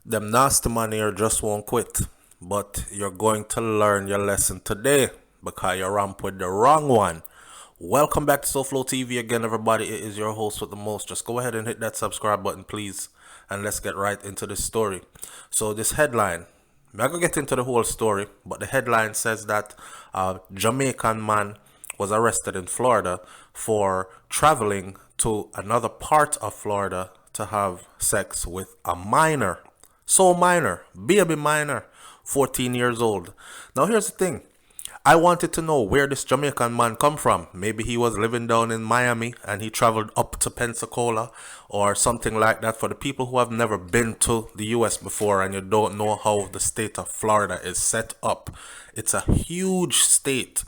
Them nasty man here just won't quit. But you're going to learn your lesson today because you ramp with the wrong one. Welcome back to SouFLoTV again, everybody. It is your host with the most. Just go ahead and hit that subscribe button, please. And let's get right into this story. So this headline, I'm not going to get into the whole story, but the headline says that a Jamaican man was arrested in Florida for traveling to another part of Florida to have sex with a minor. So minor, baby minor, 14 years old. Now here's the thing. I wanted to know where this Jamaican man come from. Maybe he was living down in Miami and he traveled up to Pensacola or something like that. For the people who have never been to the US before and you don't know how the state of Florida is set up, it's a huge state.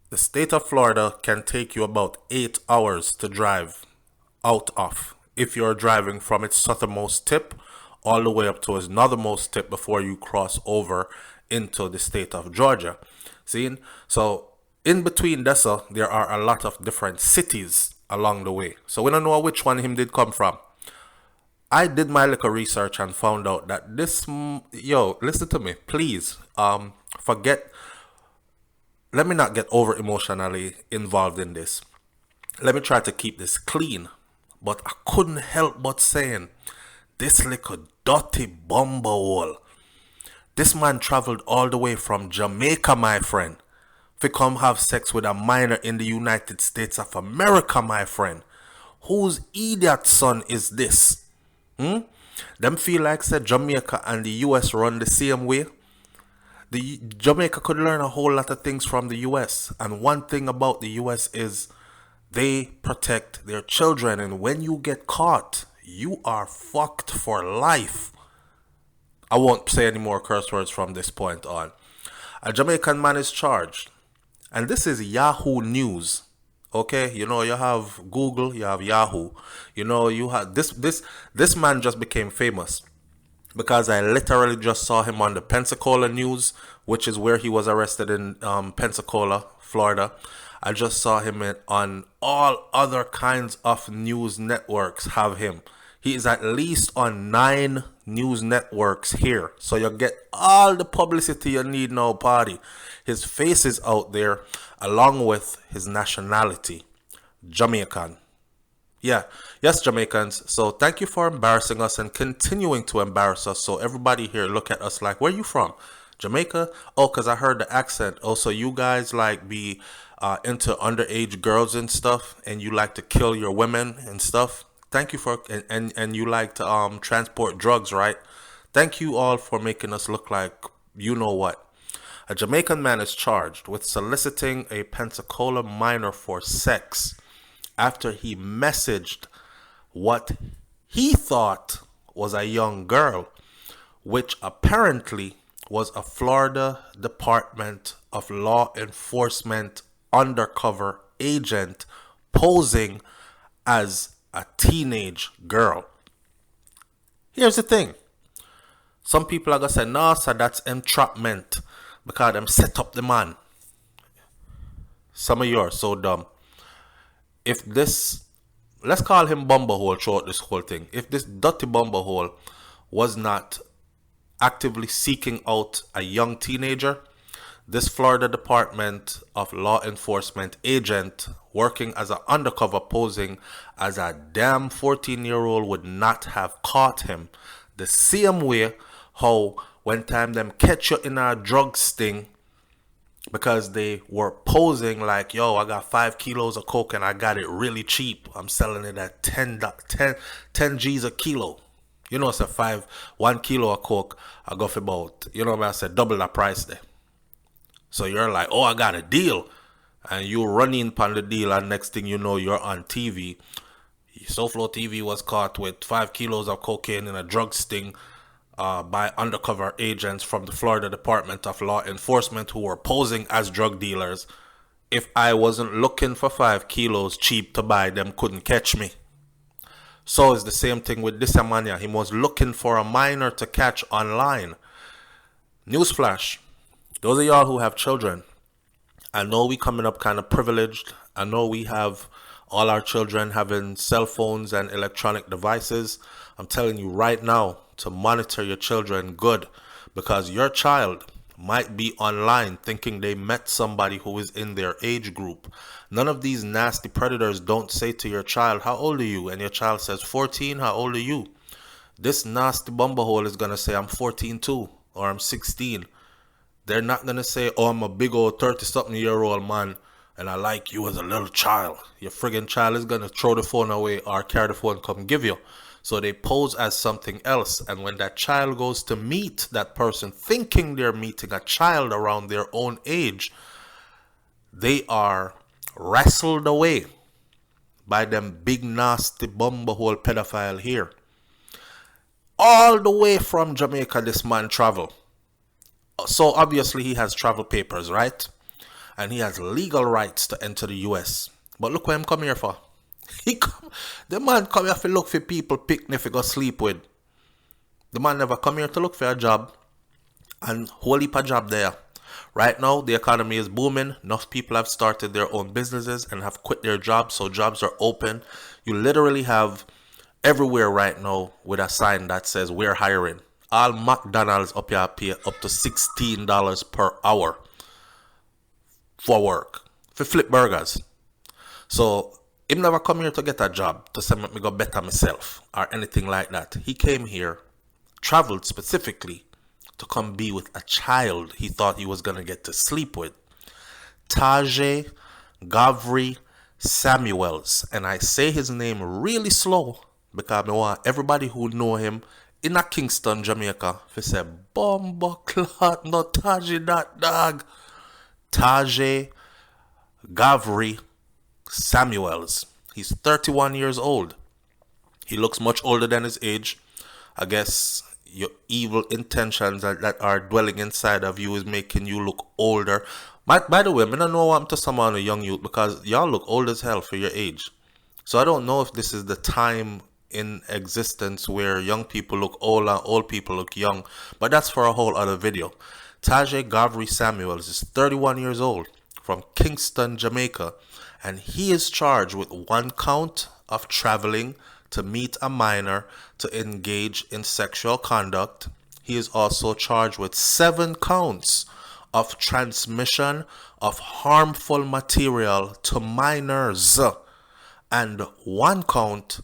The state of Florida can take you about 8 hours to drive out of if you're driving from its southernmost tip all the way up to its northernmost tip before you cross over into the state of Georgia. See? So in between Dessa, there are a lot of different cities along the way. So we don't know which one him did come from. I did my little research and found out that this, listen to me, please. Forget, let me not get over emotionally involved in this. Let me try to keep this clean. But I couldn't help but saying, this little dirty bumblehole. This man traveled all the way from Jamaica, my friend, to come have sex with a minor in the United States of America, my friend. Whose idiot son is this? Them feel like said Jamaica and the US run the same way. The Jamaica could learn a whole lot of things from the US. And one thing about the US is they protect their children. And when you get caught, you are fucked for life. I won't say any more curse words from this point on. A Jamaican man is charged. And this is Yahoo News. Okay, you know, you have Google, you have Yahoo. You know, you have this man just became famous because I literally just saw him on the Pensacola News, which is where he was arrested in Pensacola, Florida. I just saw him on all other kinds of news networks have him. He is at least on 9 news networks here. So you get all the publicity you need now, party. His face is out there along with his nationality. Jamaican. Yeah. Yes, Jamaicans. So thank you for embarrassing us and continuing to embarrass us. So everybody here look at us like, where you from? Jamaica? Oh, because I heard the accent. Oh, so you guys like be into underage girls and stuff and you like to kill your women and stuff. Thank you for, and you like to transport drugs, right? Thank you all for making us look like you know what. A Jamaican man is charged with soliciting a Pensacola minor for sex after he messaged what he thought was a young girl, which apparently was a Florida Department of Law Enforcement undercover agent posing as a teenage girl. Here's the thing. Some people are going to say, no, sir, that's entrapment because them set up the man. Some of you are so dumb. If this, let's call him Bumblehole throughout this whole thing. If this dirty Bumblehole was not actively seeking out a young teenager, this Florida Department of Law Enforcement agent working as an undercover posing as a damn 14-year-old would not have caught him. The same way how when time them catch you in a drug sting because they were posing like, yo, I got 5 kilos of coke and I got it really cheap. I'm selling it at 10 G's a kilo. You know, it's a 1 kilo of coke. I go for about, you know what I said, double the price there. So you're like, oh, I got a deal. And you run in upon the deal and next thing you know, you're on TV. SouFLoTV was caught with 5 kilos of cocaine in a drug sting by undercover agents from the Florida Department of Law Enforcement who were posing as drug dealers. If I wasn't looking for 5 kilos cheap to buy, them couldn't catch me. So it's the same thing with this man. He was looking for a minor to catch online. Newsflash. Those of y'all who have children, I know we coming up kind of privileged. I know we have all our children having cell phones and electronic devices. I'm telling you right now, to monitor your children good, because your child might be online thinking they met somebody who is in their age group. None of these nasty predators don't say to your child, how old are you? And your child says 14, how old are you? This nasty bumblehole is going to say, I'm 14 too, or I'm 16. They're not going to say, oh, I'm a big old 30-something-year-old man and I like you as a little child. Your friggin' child is going to throw the phone away or carry the phone come give you. So they pose as something else. And when that child goes to meet that person thinking they're meeting a child around their own age, they are wrestled away by them big nasty bumblehole pedophile here. All the way from Jamaica this man travel. So obviously he has travel papers, right? And he has legal rights to enter the US. But look what him come here for. The man come here to look for people picnic to go sleep with. The man never come here to look for a job. And whole heap of job there. Right now, the economy is booming. Enough people have started their own businesses and have quit their jobs. So jobs are open. You literally have everywhere right now with a sign that says we're hiring. All McDonald's up here pay up to $16 per hour for work, for flip burgers. So him never come here to get a job to say me go better myself or anything like that. He came here, traveled specifically to come be with a child he thought he was going to get to sleep with. Taje Ghavri Samuels. And I say his name really slow because I want everybody who know him in a Kingston, Jamaica, to say, Bomba clot, no Taje that dog. Taje Ghavri Samuels. He's 31 years old. He looks much older than his age. I guess your evil intentions that are dwelling inside of you is making you look older. By the way, I don't know what I'm to someone a young youth because y'all look old as hell for your age. So I don't know if this is the time in existence where young people look old and old people look young, but that's for a whole other video. Taje Ghavri Samuels is 31 years old from Kingston, Jamaica, and he is charged with 1 count of traveling to meet a minor to engage in sexual conduct. He is also charged with 7 counts of transmission of harmful material to minors and 1 count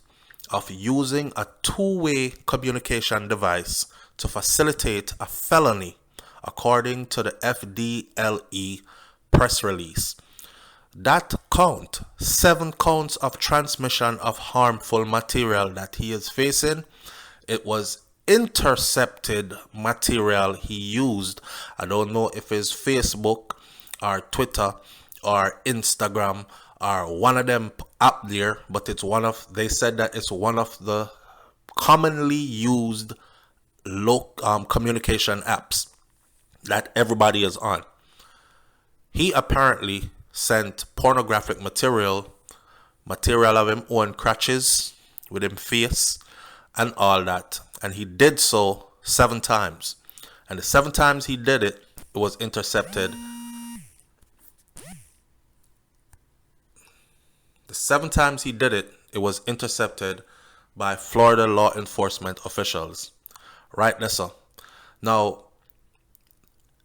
of using a 2-way communication device to facilitate a felony, according to the FDLE press release. That count, 7 counts of transmission of harmful material that he is facing, it was intercepted material he used. I don't know if it's Facebook or Twitter or Instagram or one of them up there, but it's they said that it's one of the commonly used communication apps that everybody is on. He apparently sent pornographic material of him own crotches with him face and all that, and he did so 7 times, and the 7 times he did it, it was intercepted. The 7 times he did it, it was intercepted by Florida law enforcement officials. Right, Nessa? Now,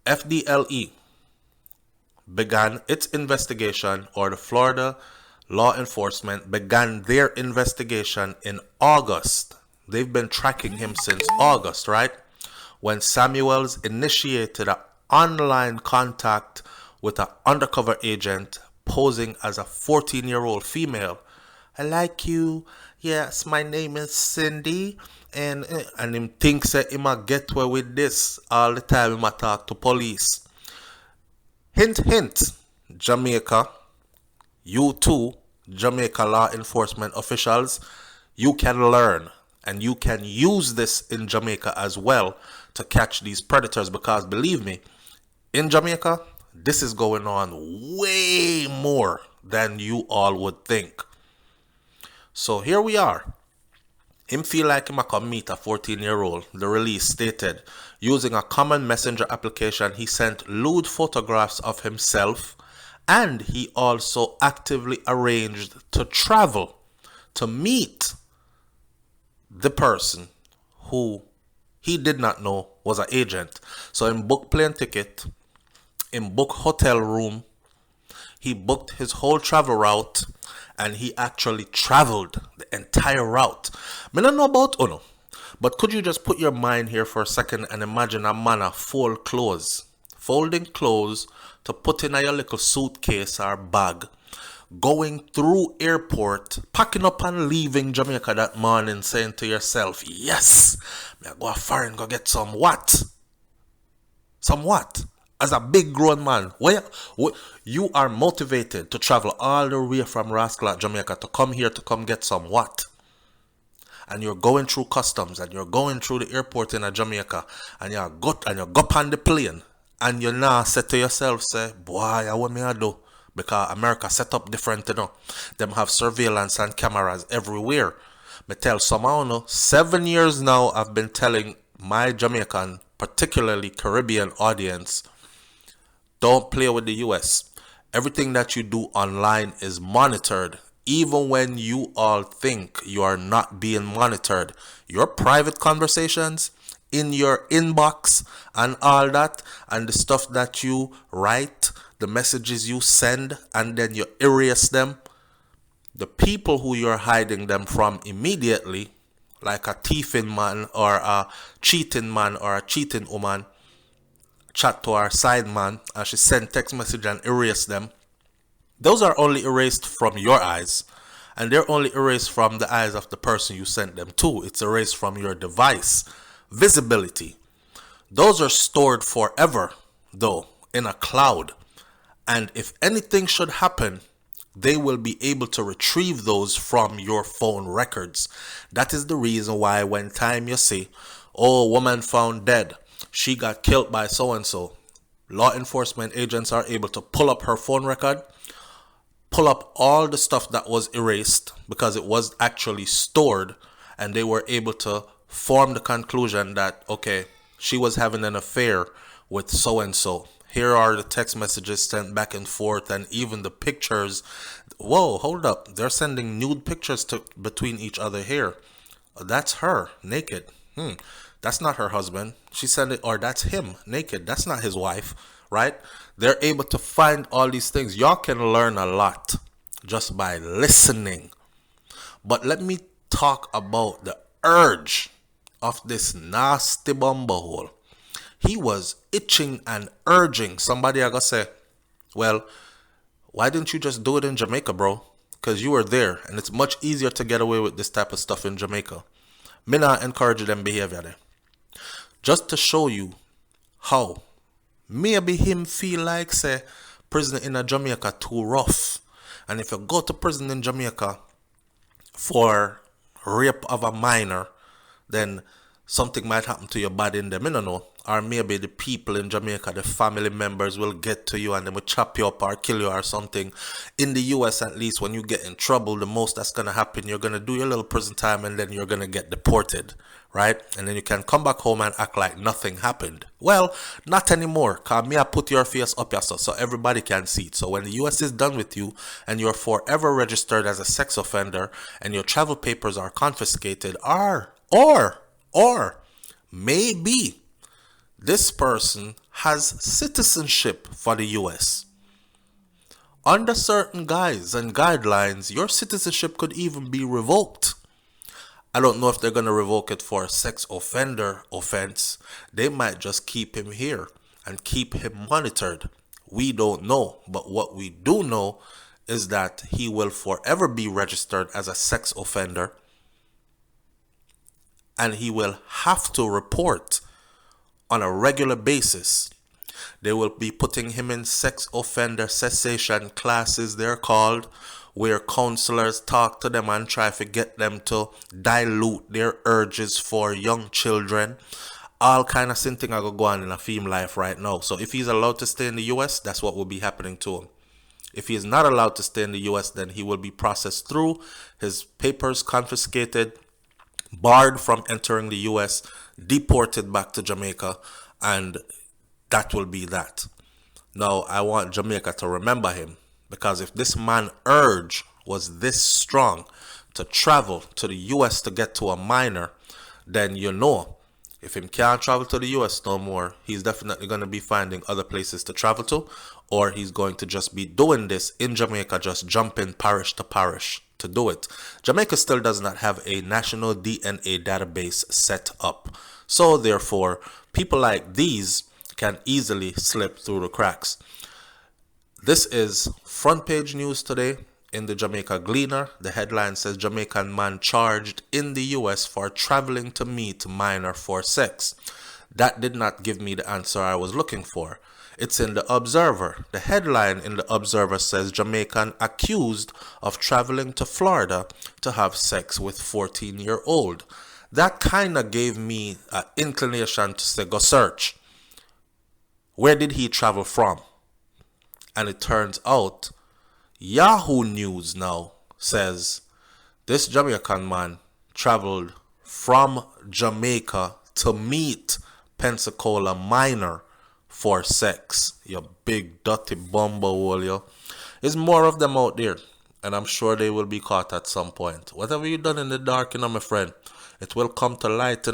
FDLE began its investigation, or the Florida law enforcement began their investigation in August. They've been tracking him since August, right? When Samuels initiated an online contact with an undercover agent posing as a 14-year-old female. I like you. Yes, my name is Cindy. And him thinks that he might get away with this all the time he might talk to police. Hint, hint, Jamaica, you too, Jamaica law enforcement officials, you can learn and you can use this in Jamaica as well to catch these predators, because believe me, in Jamaica, this is going on way more than you all would think. So here we are. Him feel like him a come meet a 14-year-old. The release stated, using a common messenger application, he sent lewd photographs of himself, and he also actively arranged to travel to meet the person who he did not know was an agent. So him book plane ticket, him book hotel room, he booked his whole travel route, and he actually traveled the entire route. I don't know about Uno, but could you just put your mind here for a second and imagine a man a folding clothes to put in a your little suitcase or bag, going through airport, packing up and leaving Jamaica that morning, saying to yourself, yes, me I go a foreign, go get some what? Some what? As a big grown man, where you are motivated to travel all the way from Rascal, Jamaica to come here to come get some what? And you're going through customs and you're going through the airport in Jamaica and you go on the plane and you now say to yourself, say, boy, what me I do? Because America set up different, Them have surveillance and cameras everywhere. Me tell someone, 7 years now I've been telling my Jamaican, particularly Caribbean audience, don't play with the US. Everything that you do online is monitored. Even when you all think you are not being monitored, your private conversations in your inbox and all that, and the stuff that you write, the messages you send, and then you erase them, the people who you're hiding them from immediately, like a thieving man or a cheating man or a cheating woman, chat to our side man and she send text message and erase them, those are only erased from your eyes, and they're only erased from the eyes of the person you sent them to. It's erased from your device. Visibility. Those are stored forever, though, in a cloud. And if anything should happen, they will be able to retrieve those from your phone records. That is the reason why when time you see, oh, woman found dead, she got killed by so-and-so, law enforcement agents are able to pull up her phone record, pull up all the stuff that was erased because it was actually stored, and they were able to form the conclusion that, okay, she was having an affair with so-and-so. Here are the text messages sent back and forth, and even the pictures. Whoa, hold up. They're sending nude pictures between each other here. That's her, naked. That's not her husband. She sent it, or that's him, naked. That's not his wife, right? They're able to find all these things. Y'all can learn a lot just by listening. But let me talk about the urge of this nasty bumblehole. He was itching and urging. Somebody I gotta say, well, why didn't you just do it in Jamaica, bro? Because you were there, and it's much easier to get away with this type of stuff in Jamaica. Me not encourage them behavior there. Just to show you how maybe him feel like, say, prison in a Jamaica too rough. And if you go to prison in Jamaica for rape of a minor, then something might happen to your body in them, I don't know. Or maybe the people in Jamaica, the family members will get to you and they will chop you up or kill you or something. In the US, at least, when you get in trouble, the most that's going to happen, you're going to do your little prison time and then you're going to get deported, right? And then you can come back home and act like nothing happened. Well, not anymore, because me I put your face up yourself so everybody can see it. So when the US is done with you and you're forever registered as a sex offender and your travel papers are confiscated, or maybe this person has citizenship for the US. Under certain guise and guidelines, your citizenship could even be revoked. I don't know if they're going to revoke it for a sex offender offense. They might just keep him here and keep him monitored. We don't know. But what we do know is that he will forever be registered as a sex offender. And he will have to report on a regular basis. They will be putting him in sex offender cessation classes, they're called, where counselors talk to them and try to get them to dilute their urges for young children. All kind of thing are going on in a film life right now. So if he's allowed to stay in the US, that's what will be happening to him. If he is not allowed to stay in the US, then he will be processed through, his papers confiscated, barred from entering the US, deported back to Jamaica, and that will be that. Now, I want Jamaica to remember him, because if this man urge was this strong to travel to the US to get to a minor, then you know If him can't travel to the US no more, he's definitely going to be finding other places to travel to, or he's going to just be doing this in Jamaica, just jumping parish to parish to do it. Jamaica still does not have a national DNA database set up. So therefore, people like these can easily slip through the cracks. This is front page news today in the Jamaica Gleaner. The headline says Jamaican man charged in the US for traveling to meet minor for sex. That did not give me the answer I was looking for. It's in the Observer. The headline in the Observer says Jamaican accused of traveling to Florida to have sex with 14-year-old. That kind of gave me an inclination to say, go search. Where did he travel from? And it turns out Yahoo News now says this Jamaican man traveled from Jamaica to meet Pensacola minor for sex. You big dirty bumble, yo. There's more of them out there, and I'm sure they will be caught at some point. Whatever you done in the dark, my friend, it will come to light,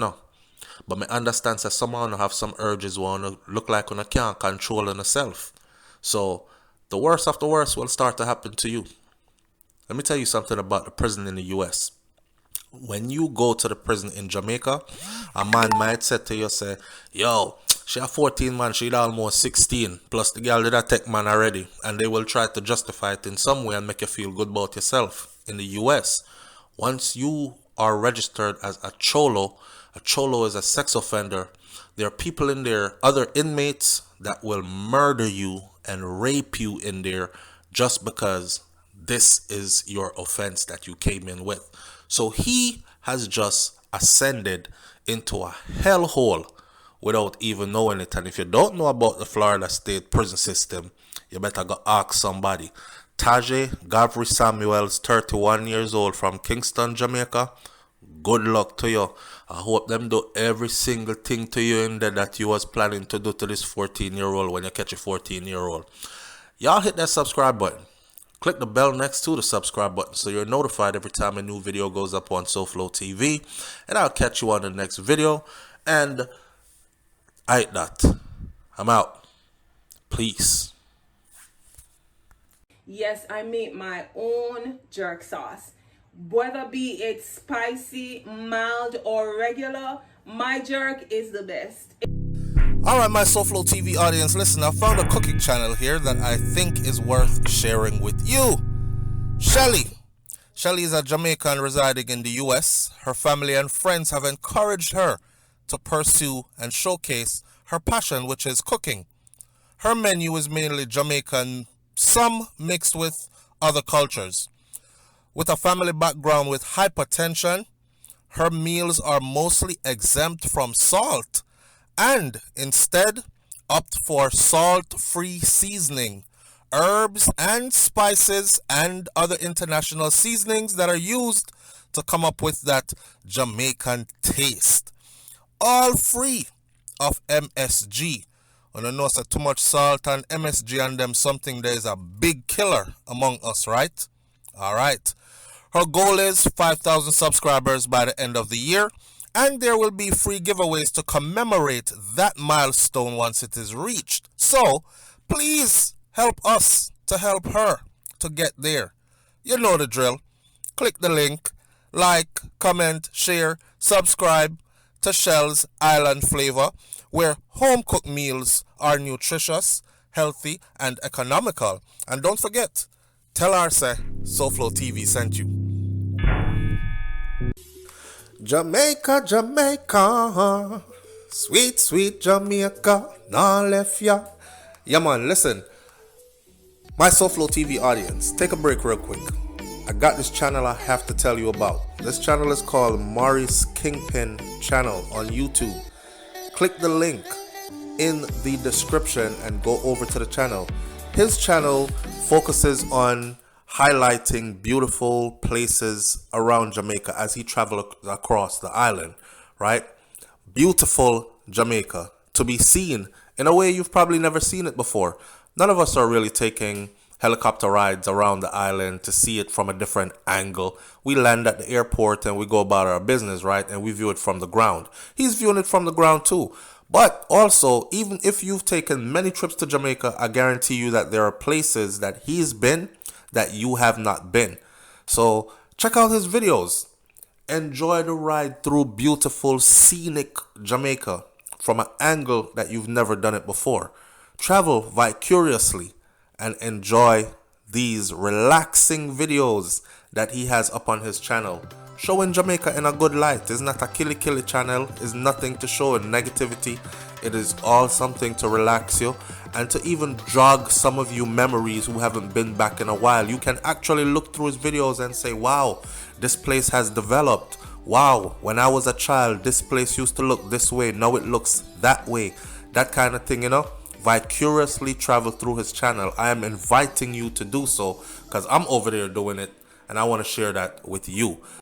But me understand that someone have some urges want to look like you can't control yourself. So the worst of the worst will start to happen to you. Let me tell you something about the prison in the US. When you go to the prison in Jamaica, a man might say to you, say, yo, she a 14 man, she almost 16. Plus the girl did a tech man already. And they will try to justify it in some way and make you feel good about yourself. In the US, once you are registered as a cholo is a sex offender. There are people in there, other inmates, that will murder you and rape you in there just because this is your offense that you came in with. So he has just ascended into a hellhole without even knowing it. And if you don't know about the Florida State prison system, you better go ask somebody. Taje Ghavri Samuels, 31 years old, from Kingston, Jamaica. Good luck to you. I hope them do every single thing to you in there that you was planning to do to this 14-year-old when you catch a 14-year-old. Y'all hit that subscribe button. Click the bell next to the subscribe button so you're notified every time a new video goes up on SouFLoTV. And I'll catch you on the next video. And I hate that. I'm out. Peace. Yes, I make my own jerk sauce. Whether be it spicy, mild, or regular, my jerk is the best. Alright, my SouFLoTV audience, listen, I found a cooking channel here that I think is worth sharing with you. Shelly. Shelly is a Jamaican residing in the US. Her family and friends have encouraged her to pursue and showcase her passion, which is cooking. Her menu is mainly Jamaican, some mixed with other cultures. With a family background with hypertension, her meals are mostly exempt from salt and instead opt for salt-free seasoning, herbs and spices and other international seasonings that are used to come up with that Jamaican taste. All free of MSG. When you know so too much salt and MSG on them, something there is a big killer among us, right? Alright. Her goal is 5,000 subscribers by the end of the year, and there will be free giveaways to commemorate that milestone once it is reached. So, please help us to help her to get there. You know the drill. Click the link, like, comment, share, subscribe to Shell's Island Flavor, where home-cooked meals are nutritious, healthy, and economical. And don't forget, tell her say SouFLoTV sent you. Jamaica, Jamaica, sweet, sweet Jamaica, nah left ya. Yeah man, listen, my SouFLoTV audience, take a break real quick. I got this channel I have to tell you about. This channel is called Maurice Kingpin Channel on YouTube. Click the link in the description and go over to the channel. His channel focuses on highlighting beautiful places around Jamaica as he travels across the island, right? Beautiful Jamaica to be seen in a way you've probably never seen it before. None of us are really taking helicopter rides around the island to see it from a different angle. We land at the airport and we go about our business, right? And we view it from the ground. He's viewing it from the ground too. But also, even if you've taken many trips to Jamaica, I guarantee you that there are places that he's been that you have not been. So check out his videos. Enjoy the ride through beautiful, scenic Jamaica from an angle that you've never done it before. Travel vicariously and enjoy these relaxing videos that he has up on his channel, showing Jamaica in a good light. It's not a killy channel. It's nothing to show in negativity. It is all something to relax you and to even jog some of you memories who haven't been back in a while. You can actually look through his videos and say, wow, this place has developed. Wow, when I was a child, this place used to look this way. Now it looks that way. That kind of thing, vicariously travel through his channel. I am inviting you to do so because I'm over there doing it and I want to share that with you.